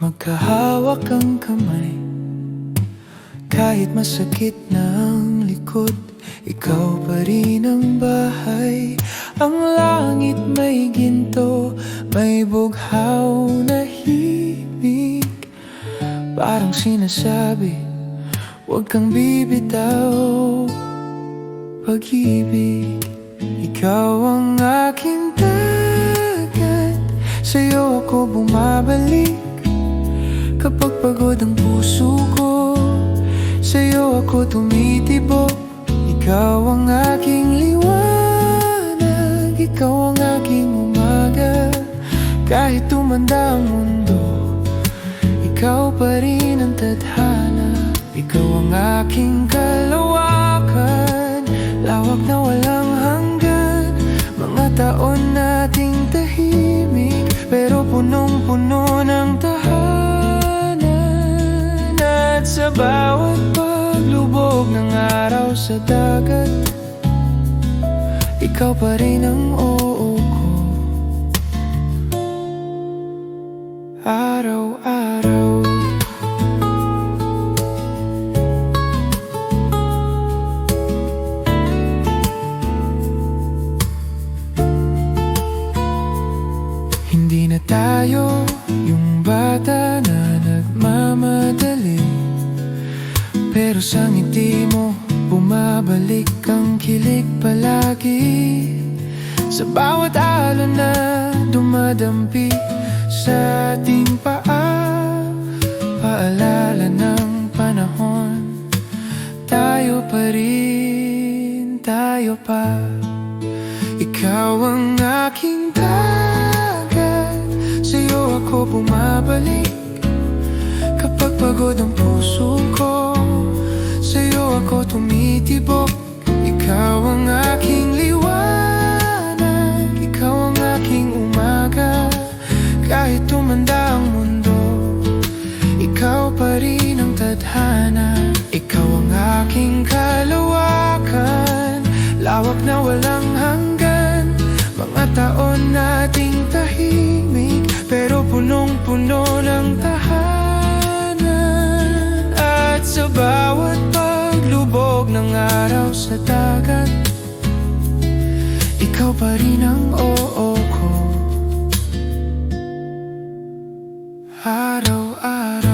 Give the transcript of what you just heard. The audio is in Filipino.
Magkahawak ang kamay, kahit masakit na ang likod, ikaw pa rin ang bahay. Ang langit may ginto, may bughaw na himig. Parang sinasabi, huwag kang bibitaw. Pag-ibig, ikaw ang aking dagat, sa'yo ako bumabalik. Kapag pagod ang puso ko, sa'yo ako tumitibok. Ikaw ang aking liwanag, ikaw ang aking umaga. Kahit tumanda ang mundo, ikaw pa rin ang tadhana. Ikaw ang aking kalawakan, lawak na walang hanggan. Mga taon nating tahimik, pero punong-puno ng tahanan. At sa bawat paglubog ng araw sa dagat, ikaw pa rin ang oo ko. Araw-araw. Hindi na tayo yung bata na nagmamadali, pero sa ngiti mo bumabalik ang kilig palagi. Sa bawat alon na dumadampi sa ating paa, paalala ng panahon. Tayo pa rin, tayo pa. Ikaw ang aking dagat, sa'yo ako bumabalik. Kapag pagod ang puso ko, sa'yo ako tumitibok. Ikaw ang aking liwanag, ikaw ang aking umaga. Kahit tumanda ang mundo, ikaw pa rin ang tadhana. Ikaw ang aking kalawakan, lawak na walang hanggan. Mga taon nating tahimik, pero punong-puno ng tahanan. At sa bawat paglubog ng araw sa dagat, ikaw pa rin ang oo ko. Araw-araw.